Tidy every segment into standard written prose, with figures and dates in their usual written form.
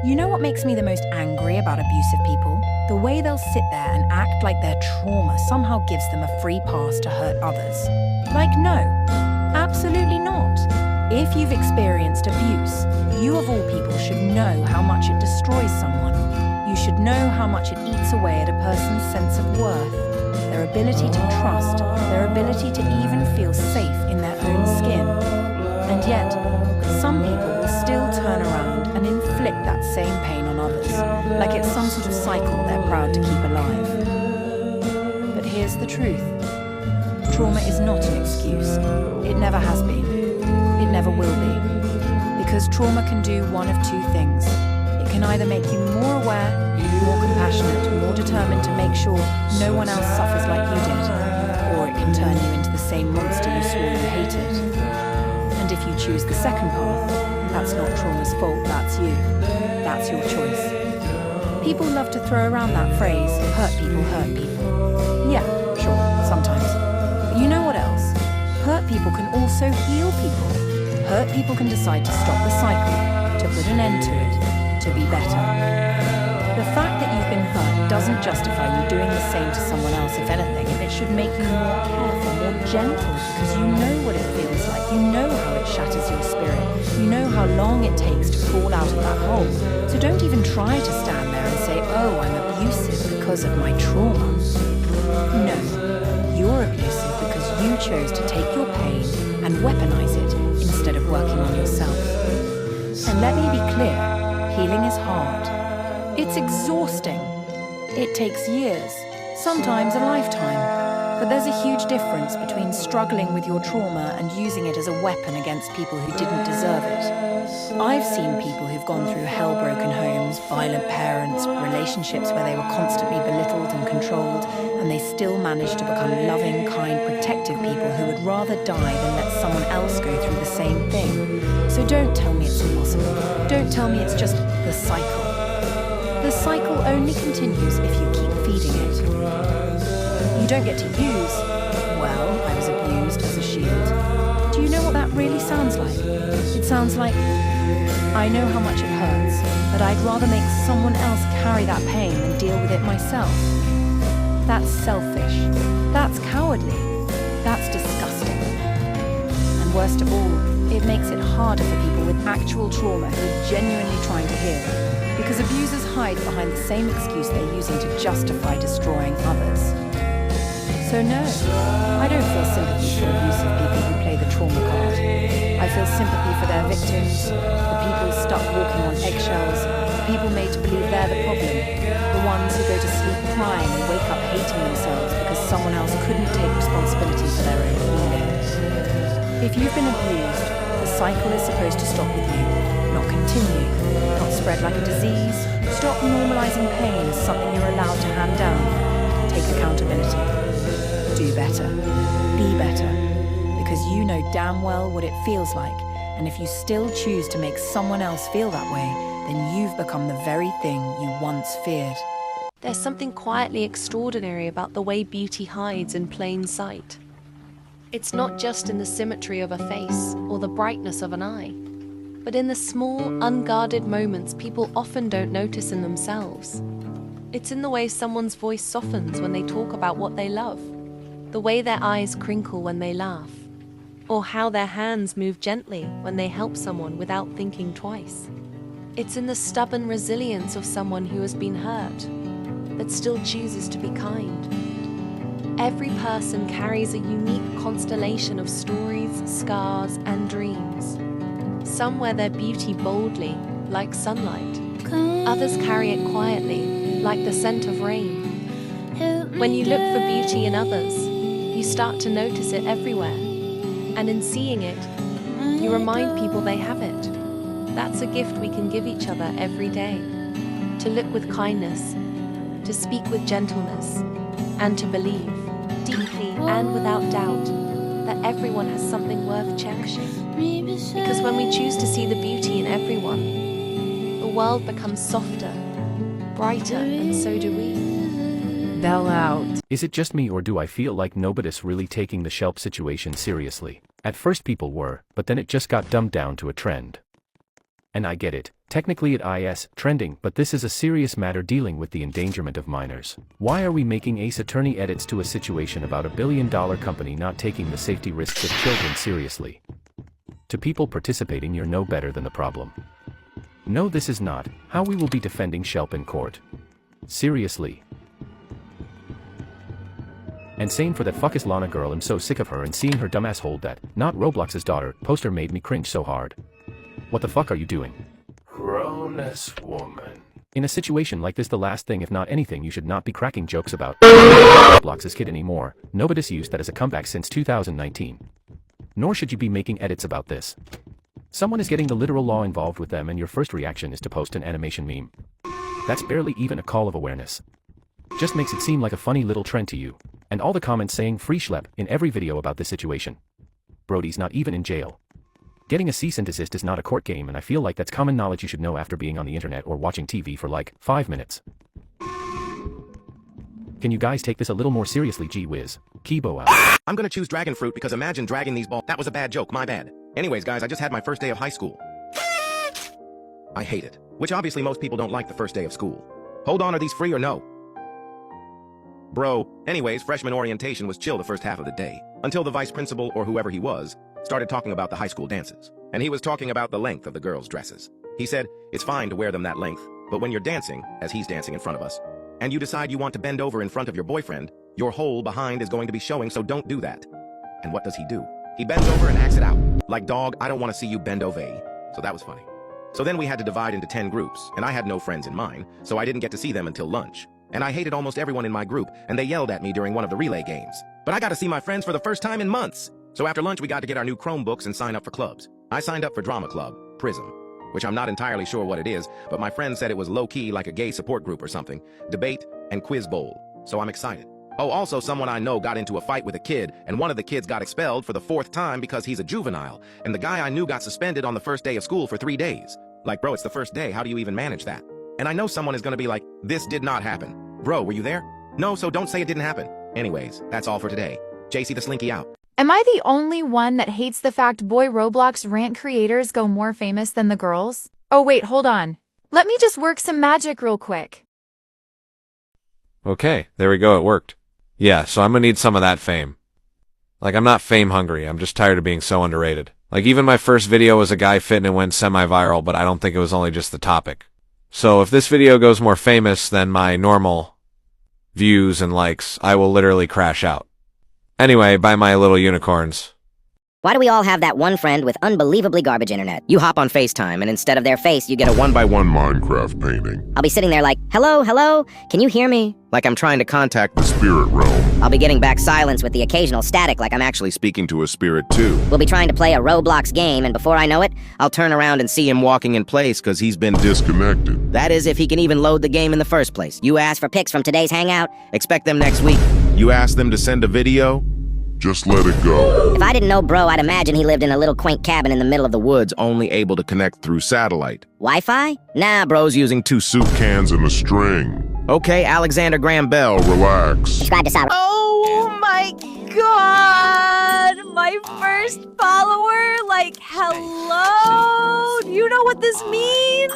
You know what makes me the most angry about abusive people? The way they'll sit there and act like their trauma somehow gives them a free pass to hurt others. Like, no, absolutely not. If you've experienced abuse, you of all people should know how much it destroys someone. You should know how much it eats away at a person's sense of worth, their ability to trust, their ability to even feel safe in their own skin. And yet, some people will still turn around and inflict that same pain on others, like it's some sort of cycle they're proud to keep alive. But here's the truth. Trauma is not an excuse. It never has been. It never will be. Because trauma can do one of two things. It can either make you more aware, more compassionate, more determined to make sure no one else suffers like you did, or it can turn you into the same monster you swore you hated. And if you choose the second path, that's not trauma's fault, that's you. That's your choice. People love to throw around that phrase, hurt people, hurt people. Yeah, sure, sometimes. But you know what else? Hurt people can also heal people. Hurt people can decide to stop the cycle, to put an end to it, to be better. The fact that you've been hurt doesn't justify you doing the same to someone else, if anything, and it should make you more careful, more gentle, because you know what it feels like, you know how it shatters your spirit, you know how long it takes to crawl out of that hole. So don't even try to stand there and say, oh, I'm abusive because of my trauma. No, you're abusive because you chose to take your pain and weaponize it instead of working on yourself. And let me be clear, healing is hard. It's exhausting. It takes years, sometimes a lifetime. But there's a huge difference between struggling with your trauma and using it as a weapon against people who didn't deserve it. I've seen people who've gone through hell-broken homes, violent parents, relationships where they were constantly belittled and controlled, and they still managed to become loving, kind, protective people who would rather die than let someone else go through the same thing. So don't tell me it's impossible. Don't tell me it's just the cycle. The cycle only continues if you keep feeding it. You don't get to use, well, I was abused as a shield. Do you know what that really sounds like? It sounds like, I know how much it hurts, but I'd rather make someone else carry that pain than deal with it myself. That's selfish. That's cowardly. That's disgusting. And worst of all, it makes it harder for people with actual trauma who are genuinely trying to heal. Because abusers hide behind the same excuse they're using to justify destroying others. So no, I don't feel sympathy for abusive people who play the trauma card. I feel sympathy for their victims, the people stuck walking on eggshells, the people made to believe they're the problem, the ones who go to sleep crying and wake up hating themselves because someone else couldn't take responsibility for their own healing. If you've been abused, the cycle is supposed to stop with you, not continue, not spread like a disease. Stop normalizing pain as something you're allowed to hand down. Take accountability. Do better. Be better. Because you know damn well what it feels like, and if you still choose to make someone else feel that way, then you've become the very thing you once feared. There's something quietly extraordinary about the way beauty hides in plain sight. It's not just in the symmetry of a face or the brightness of an eye, but in the small, unguarded moments people often don't notice in themselves. It's in the way someone's voice softens when they talk about what they love, the way their eyes crinkle when they laugh, or how their hands move gently when they help someone without thinking twice. It's in the stubborn resilience of someone who has been hurt, but still chooses to be kind. Every person carries a unique constellation of stories, scars, and dreams. Some wear their beauty boldly, like sunlight. Others carry it quietly, like the scent of rain. When you look for beauty in others, you start to notice it everywhere. And in seeing it, you remind people they have it. That's a gift we can give each other every day. To look with kindness, to speak with gentleness, and to believe, deeply and without doubt, that everyone has something worth cherishing. Because when we choose to see the beauty in everyone, the world becomes softer, brighter, and so do we. Bell out. Is it just me, or do I feel like nobody's really taking the shelf situation seriously? At first people were, but then it just got dumbed down to a trend. And I get it, technically it is trending, but this is a serious matter dealing with the endangerment of minors. Why are we making Ace Attorney edits to a situation about a billion-dollar company not taking the safety risks of children seriously? To people participating, you're no better than the problem. No, this is not how we will be defending Shelp in court. Seriously. And same for that fuckus Lana girl, I'm so sick of her and seeing her dumbass hold that "not Roblox's daughter" poster made me cringe so hard. What the fuck are you doing? Grown-ass woman. In a situation like this, the last thing, if not anything, you should not be cracking jokes about Roblox's kid anymore. Nobody's used that as a comeback since 2019. Nor should you be making edits about this. Someone is getting the literal law involved with them and your first reaction is to post an animation meme. That's barely even a call of awareness. Just makes it seem like a funny little trend to you. And all the comments saying "free schlep" in every video about this situation. Brody's not even in jail. Getting a cease and desist is not a court game, and I feel like that's common knowledge you should know after being on the internet or watching TV for like 5 minutes. Can you guys take this a little more seriously? Gee whiz. Kibo out. I'm gonna choose dragon fruit because imagine dragging these balls. That was a bad joke, my bad. Anyways, guys, I just had my first day of high school. I hate it. Which obviously most people don't like the first day of school. Hold on, are these free or no? Bro, anyways, freshman orientation was chill the first half of the day, until the vice principal, or whoever he was, started talking about the high school dances. And he was talking about the length of the girls' dresses. He said, it's fine to wear them that length, but when you're dancing, as he's dancing in front of us, and you decide you want to bend over in front of your boyfriend, your whole behind is going to be showing, so don't do that. And what does he do? He bends over and acts it out. Like, dog, I don't want to see you bend over. So that was funny. So then we had to divide into 10 groups, and I had no friends in mine, so I didn't get to see them until lunch. And I hated almost everyone in my group, and they yelled at me during one of the relay games. But I got to see my friends for the first time in months. So after lunch, we got to get our new Chromebooks and sign up for clubs. I signed up for Drama Club, Prism, which I'm not entirely sure what it is, but my friend said it was low-key like a gay support group or something, debate, and quiz bowl. So I'm excited. Oh, also someone I know got into a fight with a kid, and one of the kids got expelled for the 4th time because he's a juvenile, and the guy I knew got suspended on the first day of school for 3 days. Like, bro, it's the first day, how do you even manage that? And I know someone is gonna be like, this did not happen. Bro, were you there? No, so don't say it didn't happen. Anyways, that's all for today. JC the Slinky out. Am I the only one that hates the fact boy Roblox rant creators go more famous than the girls? Oh wait, hold on. Let me just work some magic real quick. Okay, there we go, it worked. Yeah, so I'm gonna need some of that fame. Like, I'm not fame hungry, I'm just tired of being so underrated. Like, even my first video was a guy fitting and went semi-viral, but I don't think it was only just the topic. So if this video goes more famous than my normal views and likes, I will literally crash out. Anyway, bye my little unicorns. Why do we all have that one friend with unbelievably garbage internet? You hop on FaceTime, and instead of their face, you get a 1x1 Minecraft painting. I'll be sitting there like, hello, hello, can you hear me? Like I'm trying to contact The spirit realm. I'll be getting back silence with the occasional static like I'm actually Speaking to a spirit too. We'll be trying to play a Roblox game, and before I know it, I'll turn around and see him walking in place because he's been Disconnected. That is if he can even load the game in the first place. You asked for pics from today's hangout, expect them next week. You ask them to send a video? Just let it go. If I didn't know bro, I'd imagine he lived in a little quaint cabin in the middle of the woods. Only able to connect through satellite. Wi-Fi? Nah, bro's using 2 Soup cans and a string. Okay, Alexander Graham Bell. Relax. Subscribe to Sour. Oh my god! My first follower? Like, hello? Do you know what this means?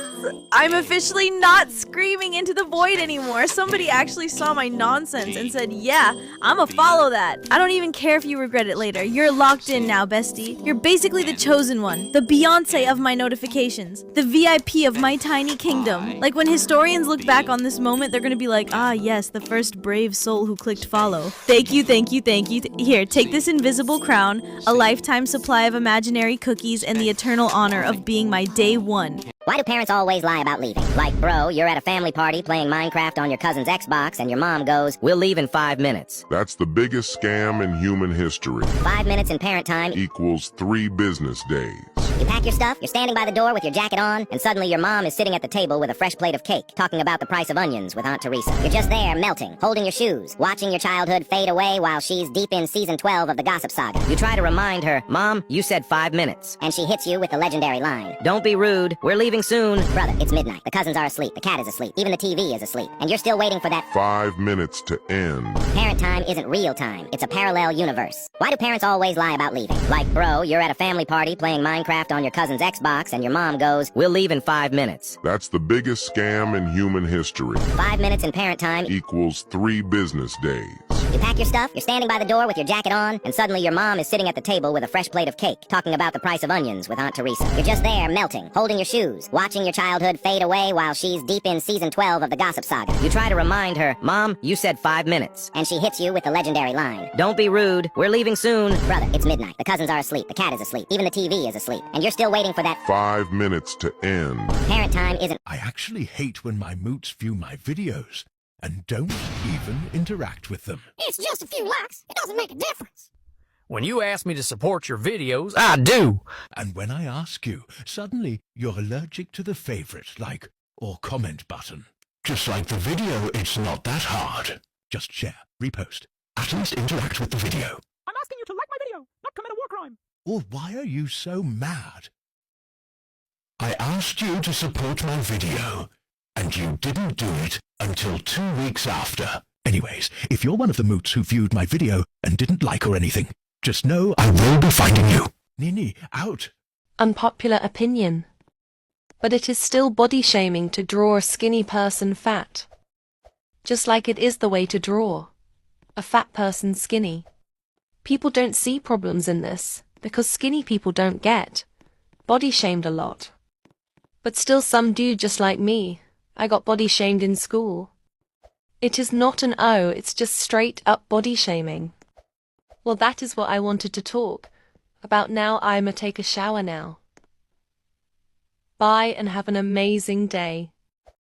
I'm officially not screaming into the void anymore. Somebody actually saw my nonsense and said, yeah, I'ma follow that. I don't even care if you regret it later. You're locked in now, bestie. You're basically the chosen one. The Beyonce of my notifications. The VIP of my tiny kingdom. Like, when historians look back on this moment, they're gonna be like, ah, yes, the first brave soul who clicked follow. Thank you, thank you, thank you. Here, take this invisible crown, a lifetime supply of imaginary cookies, and the eternal honor of being my day one. Why do parents always lie about leaving? Like, bro, you're at a family party playing Minecraft on your cousin's Xbox, and your mom goes, we'll leave in 5 minutes. That's the biggest scam in human history. 5 minutes in parent time Equals 3 business days. You pack your stuff, you're standing by the door with your jacket on, and suddenly your mom is sitting at the table with a fresh plate of cake, talking about the price of onions with Aunt Teresa. You're just there, melting, holding your shoes, watching your childhood fade away while she's deep in season 12 of the Gossip Saga. You try to remind her, Mom, you said 5 minutes. And she hits you with the legendary line, don't be rude, we're leaving soon. Brother, it's midnight, the cousins are asleep, the cat is asleep, even the TV is asleep, and you're still waiting for that 5 minutes to end. Parent time isn't real time, it's a parallel universe. Why do parents always lie about leaving? Like, bro, you're at a family party playing Minecraft Minecraft on your cousin's Xbox and your mom goes, "We'll leave in 5 minutes." That's the biggest scam in human history. 5 minutes in parent time Equals 3 business days. You pack your stuff, you're standing by the door with your jacket on, and suddenly your mom is sitting at the table with a fresh plate of cake, talking about the price of onions with Aunt Teresa. You're just there, melting, holding your shoes, watching your childhood fade away while she's deep in season 12 of the Gossip Saga. You try to remind her, "Mom, you said 5 minutes." And she hits you with the legendary line, "Don't be rude, we're leaving soon." Brother, it's midnight, the cousins are asleep, the cat is asleep, even the TV is asleep, and you're still waiting for that 5 minutes to end. parent time isn't. I actually hate when my moots view my videos and don't even interact with them. It's just a few likes. It doesn't make a difference. When you ask me to support your videos, I do. And when I ask you, suddenly you're allergic to the favorite, like, or comment button. Just like the video, it's not that hard. Just share, repost, at least interact with the video. I'm asking you to like my video, not commit a war crime. Or why are you so mad? I asked you to support my video, and you didn't do it until 2 weeks after. Anyways, if you're one of the moots who viewed my video and didn't like or anything, just know I will be finding you. Nini, out. Unpopular opinion. But it is still body shaming to draw a skinny person fat. Just like it is the way to draw a fat person skinny. People don't see problems in this because skinny people don't get body shamed a lot. But still some do, just like me. I got body shamed in school. It is not an O, it's just straight up body shaming. Well, that is what I wanted to talk about. Now I'ma take a shower now. Bye and have an amazing day.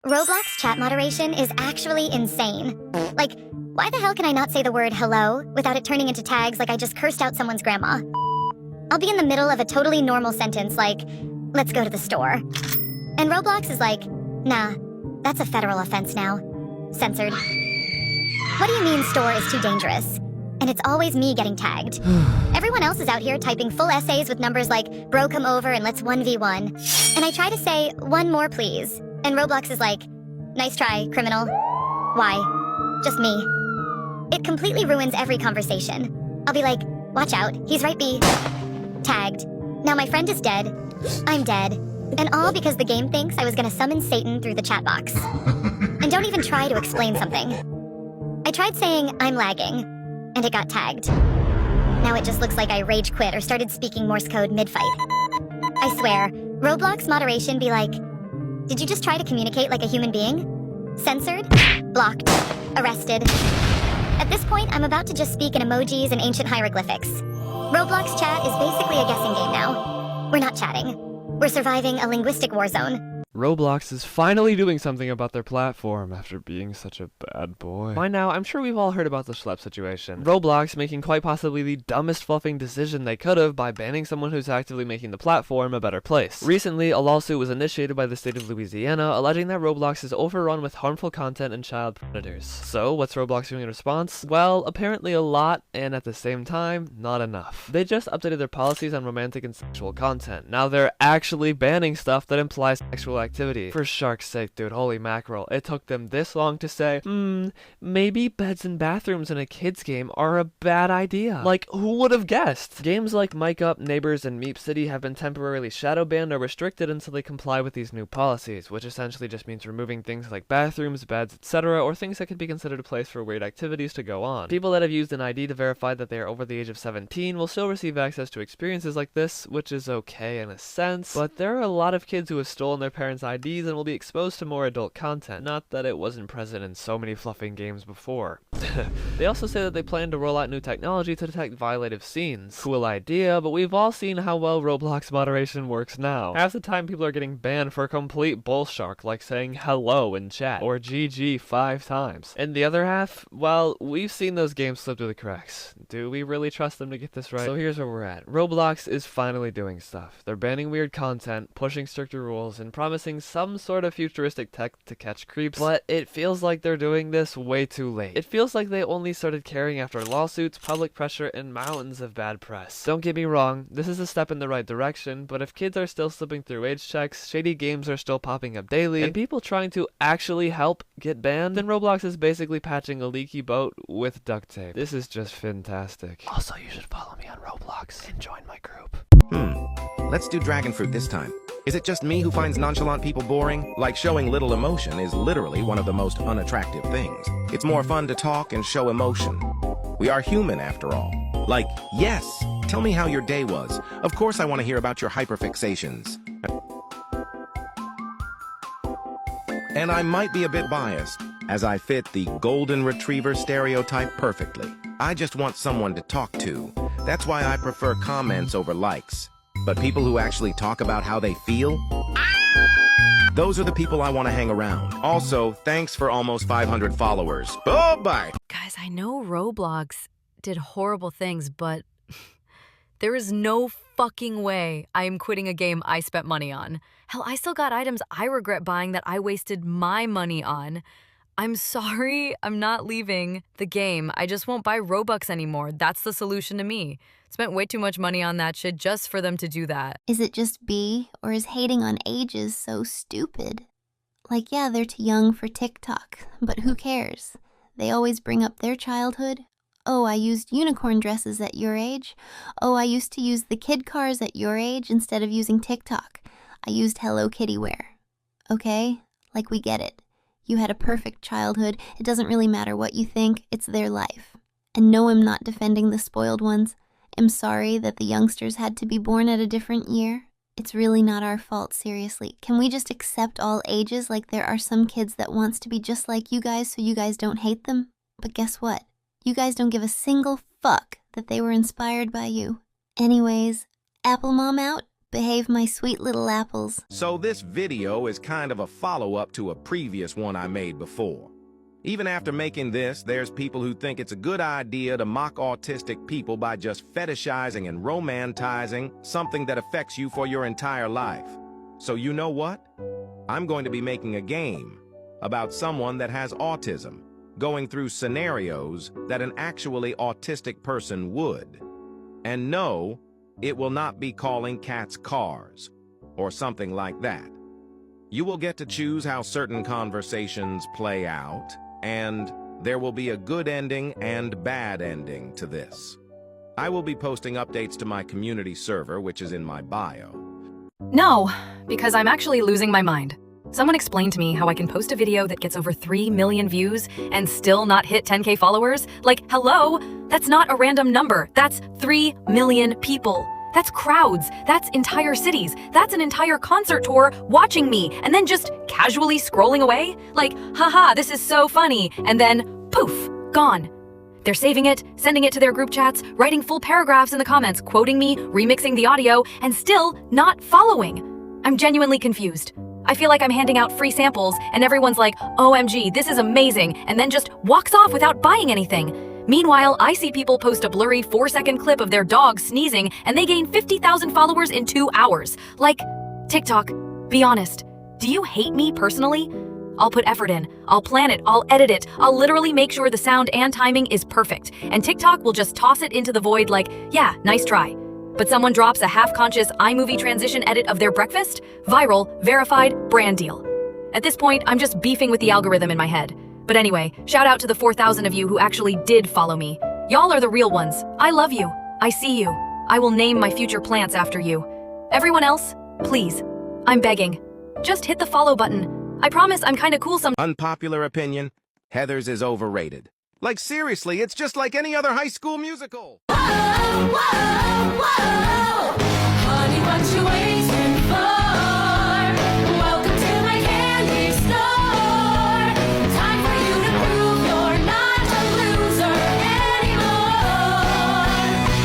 Roblox chat moderation is actually insane. Like, why the hell can I not say the word hello without it turning into tags like I just cursed out someone's grandma? I'll be in the middle of a totally normal sentence like, "Let's go to the store." And Roblox is like, "Nah, that's a federal offense now. Censored." What do you mean store is too dangerous? And it's always me getting tagged. Everyone else is out here typing full essays with numbers like, "Bro, come over and let's 1v1. And I try to say, "One more, please." And Roblox is like, "Nice try, criminal." Why? Just me. It completely ruins every conversation. I'll be like, "Watch out, he's right B." Tagged. Now my friend is dead. I'm dead. And all because the game thinks I was gonna summon Satan through the chat box. And don't even try to explain something. I tried saying, "I'm lagging," and it got tagged. Now it just looks like I rage quit or started speaking Morse code mid-fight. I swear, Roblox moderation be like, "Did you just try to communicate like a human being?" Censored, blocked, arrested. At this point, I'm about to just speak in emojis and ancient hieroglyphics. Roblox chat is basically a guessing game now. We're not chatting. We're surviving a linguistic war zone. Roblox is finally doing something about their platform after being such a bad boy. By now, I'm sure we've all heard about the schlep situation. Roblox making quite possibly the dumbest fluffing decision they could have by banning someone who's actively making the platform a better place. Recently, a lawsuit was initiated by the state of Louisiana alleging that Roblox is overrun with harmful content and child predators. So, what's Roblox doing in response? Well, apparently a lot, and at the same time, not enough. They just updated their policies on romantic and sexual content. Now they're actually banning stuff that implies sexual activity. For shark's sake, dude, holy mackerel. It took them this long to say, maybe beds and bathrooms in a kid's game are a bad idea. Like, who would have guessed? Games like Mic Up, Neighbors, and Meep City have been temporarily shadow banned or restricted until they comply with these new policies, which essentially just means removing things like bathrooms, beds, etc., or things that could be considered a place for weird activities to go on. People that have used an ID to verify that they are over the age of 17 will still receive access to experiences like this, which is okay in a sense, but there are a lot of kids who have stolen their parents' IDs and will be exposed to more adult content. Not that it wasn't present in so many fluffing games before. They also say that they plan to roll out new technology to detect violative scenes. Cool idea, but we've all seen how well Roblox moderation works now. Half the time people are getting banned for complete bullshark, like saying hello in chat, or GG 5 times. And the other half, well, we've seen those games slip through the cracks. Do we really trust them to get this right? So here's where we're at. Roblox is finally doing stuff. They're banning weird content, pushing stricter rules, and promising promising some sort of futuristic tech to catch creeps, but it feels like they're doing this way too late. It feels like they only started caring after lawsuits, public pressure, and mountains of bad press. Don't get me wrong, this is a step in the right direction, but if kids are still slipping through age checks, shady games are still popping up daily, and people trying to actually help get banned, then Roblox is basically patching a leaky boat with duct tape. This is just fantastic. Also, you should follow me on Roblox and join my group. Let's do dragon fruit this time. Is it just me who finds nonchalant people boring? Like, showing little emotion is literally one of the most unattractive things. It's more fun to talk and show emotion. We are human after all. Like, yes, tell me how your day was. Of course I want to hear about your hyperfixations. And I might be a bit biased, as I fit the golden retriever stereotype perfectly. I just want someone to talk to. That's why I prefer comments over likes. But people who actually talk about how they feel, those are the people I want to hang around. Also, thanks for almost 500 followers. Oh, bye. Guys, I know Roblox did horrible things, but there is no fucking way I am quitting a game I spent money on. Hell, I still got items I regret buying that I wasted my money on. I'm sorry, I'm not leaving the game. I just won't buy Robux anymore. That's the solution to me. Spent way too much money on that shit just for them to do that. Is it just B, or is hating on ages so stupid? Like, yeah, they're too young for TikTok, but who cares? They always bring up their childhood. Oh, I used unicorn dresses at your age. Oh, I used to use the kid cars at your age instead of using TikTok. I used Hello Kitty wear. Okay? Like, we get it. You had a perfect childhood. It doesn't really matter what you think. It's their life. And no, I'm not defending the spoiled ones. I'm sorry that the youngsters had to be born at a different year. It's really not our fault, seriously. Can we just accept all ages like there are some kids that wants to be just like you guys so you guys don't hate them? But guess what? You guys don't give a single fuck that they were inspired by you. Anyways, Apple Mom out? Behave, my sweet little apples. So this video is kind of a follow-up to a previous one I made before. Even after making this, there's people who think it's a good idea to mock autistic people by just fetishizing and romanticizing something that affects you for your entire life. So you know what? I'm going to be making a game about someone that has autism, going through scenarios that an actually autistic person would. And no, it will not be calling cats cars, or something like that. You will get to choose how certain conversations play out, and there will be a good ending and bad ending to this. I will be posting updates to my community server, which is in my bio. No, because I'm actually losing my mind. Someone explained to me how I can post a video that gets over 3 million views and still not hit 10K followers. Like, hello? That's not a random number. That's 3 million people. That's crowds. That's entire cities. That's an entire concert tour watching me and then just casually scrolling away. Like, haha, this is so funny. And then, poof, gone. They're saving it, sending it to their group chats, writing full paragraphs in the comments, quoting me, remixing the audio, and still not following. I'm genuinely confused. I feel like I'm handing out free samples and everyone's like, OMG, this is amazing, and then just walks off without buying anything. Meanwhile, I see people post a blurry 4-second clip of their dog sneezing and they gain 50,000 followers in 2 hours. Like, TikTok, be honest. Do you hate me personally? I'll put effort in. I'll plan it. I'll edit it. I'll literally make sure the sound and timing is perfect. And TikTok will just toss it into the void like, yeah, nice try. But someone drops a half-conscious iMovie transition edit of their breakfast? Viral, verified, brand deal. At this point, I'm just beefing with the algorithm in my head. But anyway, shout out to the 4,000 of you who actually did follow me. Y'all are the real ones. I love you. I see you. I will name my future plants after you. Everyone else, please. I'm begging. Just hit the follow button. I promise I'm kinda cool some— Unpopular opinion, Heathers is overrated. Like, seriously, it's just like any other high school musical. Whoa, whoa, whoa. Honey, what you waiting for? Welcome to my candy store. Time for you to prove you're not a loser anymore.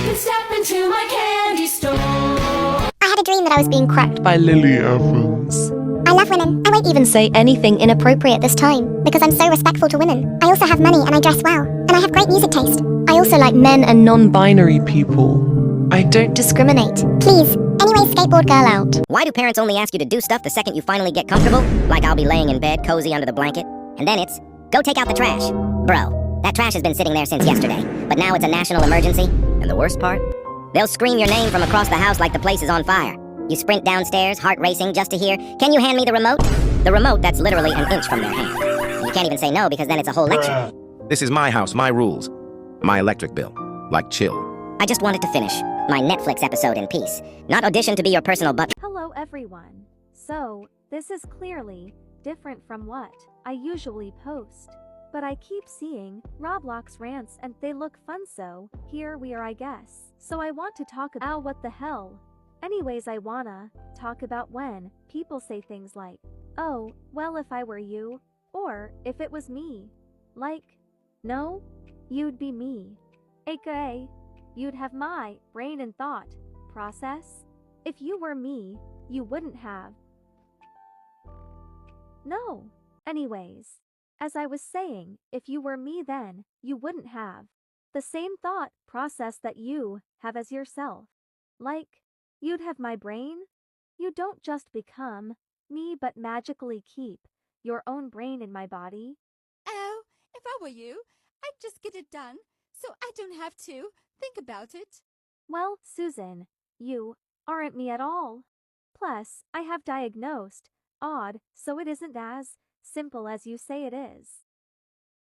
Then step into my candy store. I had a dream that I was being cracked by Lily Evans. I love women. I won't even say anything inappropriate this time, because I'm so respectful to women. I also have money and I dress well, and I have great music taste. I also like men and non-binary people. I don't discriminate. Please, Anyway, skateboard girl out. Why do parents only ask you to do stuff the second you finally get comfortable? Like I'll be laying in bed, cozy under the blanket, and then it's, go take out the trash. Bro, that trash has been sitting there since yesterday, but now it's a national emergency. And the worst part? They'll scream your name from across the house like the place is on fire. You sprint downstairs, heart racing, just to hear, can you hand me the remote? The remote that's literally an inch from their hand. And you can't even say no because then it's a whole lecture. This is my house, my rules. My electric bill. Like, chill. I just wanted to finish my Netflix episode in peace. Not audition to be your personal but. Hello everyone. So, this is clearly different from what I usually post. But I keep seeing Roblox rants and they look fun, so here we are, I guess. So I want to talk about what the hell. Anyways, I wanna talk about when people say things like, oh, well, if I were you, or if it was me. Like, no, you'd be me. AKA, you'd have my brain and thought process. If you were me, you wouldn't have. No. Anyways, as I was saying, if you were me then, you wouldn't have the same thought process that you have as yourself. Like, you'd have my brain? You don't just become me but magically keep your own brain in my body. Oh, if I were you, I'd just get it done, so I don't have to think about it. Well, Susan, you aren't me at all. Plus, I have diagnosed odd, so it isn't as simple as you say it is.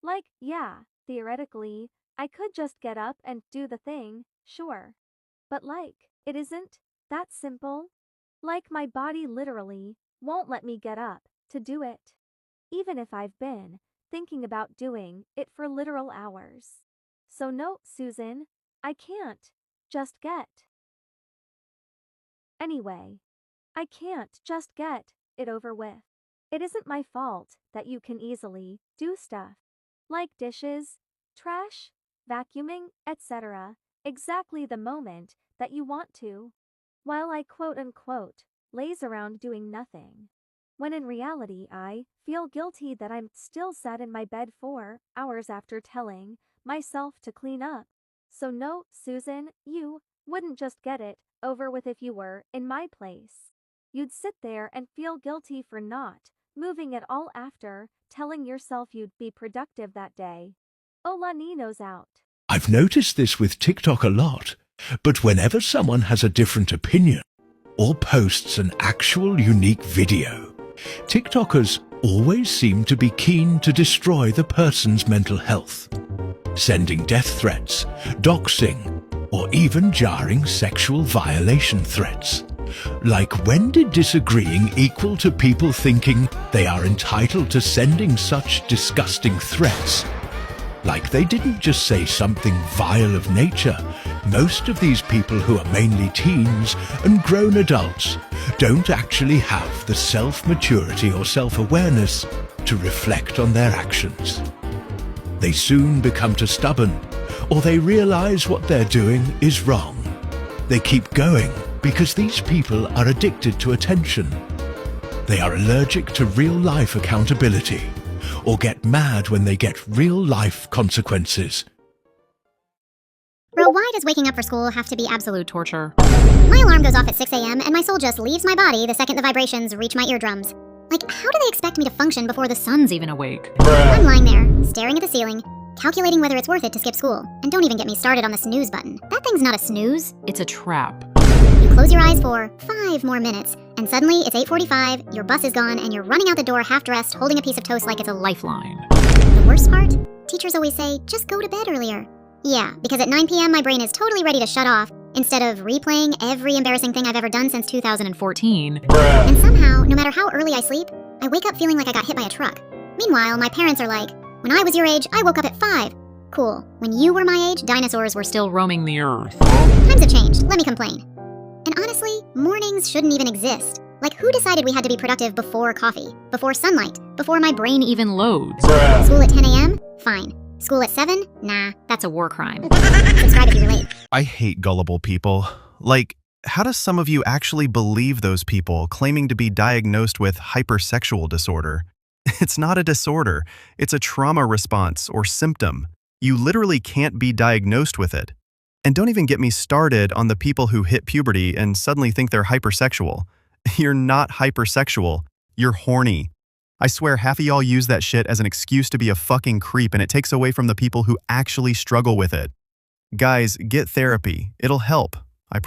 Like, yeah, theoretically, I could just get up and do the thing, sure. But like, it isn't that simple. Like, my body literally won't let me get up to do it. Even if I've been thinking about doing it for literal hours. So no, Susan, I can't just get. Anyway, I can't just get it over with. It isn't my fault that you can easily do stuff like dishes, trash, vacuuming, etc. exactly the moment that you want to, while I quote unquote laze around doing nothing. When in reality I feel guilty that I'm still sat in my bed for hours after telling myself to clean up. So no, Susan, you wouldn't just get it over with if you were in my place. You'd sit there and feel guilty for not moving at all after telling yourself you'd be productive that day. Hola Nino's out. I've noticed this with TikTok a lot, but whenever someone has a different opinion or posts an actual unique video, TikTokers always seem to be keen to destroy the person's mental health, sending death threats, doxing, or even jarring sexual violation threats. Like, when did disagreeing equal to people thinking they are entitled to sending such disgusting threats? Like, they didn't just say something vile of nature. Most of these people, who are mainly teens and grown adults, don't actually have the self-maturity or self-awareness to reflect on their actions. They soon become too stubborn, or they realize what they're doing is wrong. They keep going because these people are addicted to attention. They are allergic to real-life accountability, or get mad when they get real-life consequences. Bro, why does waking up for school have to be absolute torture? My alarm goes off at 6 a.m. and my soul just leaves my body the second the vibrations reach my eardrums. Like, how do they expect me to function before the sun's even awake? I'm lying there, staring at the ceiling, calculating whether it's worth it to skip school. And don't even get me started on the snooze button. That thing's not a snooze. It's a trap. You close your eyes for 5 more minutes, and suddenly it's 8:45, your bus is gone, and you're running out the door half-dressed, holding a piece of toast like it's a lifeline. The worst part? Teachers always say, just go to bed earlier. Yeah, because at 9 p.m. my brain is totally ready to shut off, instead of replaying every embarrassing thing I've ever done since 2014. And somehow, no matter how early I sleep, I wake up feeling like I got hit by a truck. Meanwhile, my parents are like, when I was your age, I woke up at 5. Cool. When you were my age, dinosaurs were still roaming the earth. Times have changed, let me complain. And honestly, mornings shouldn't even exist. Like, who decided we had to be productive before coffee, before sunlight, before my brain even loads? School at 10 a.m.? Fine. School at 7? Nah, that's a war crime. Subscribe if you relate. I hate gullible people. Like, how does some of you actually believe those people claiming to be diagnosed with hypersexual disorder? It's not a disorder. It's a trauma response or symptom. You literally can't be diagnosed with it. And don't even get me started on the people who hit puberty and suddenly think they're hypersexual. You're not hypersexual. You're horny. I swear half of y'all use that shit as an excuse to be a fucking creep, and it takes away from the people who actually struggle with it. Guys, get therapy. It'll help. I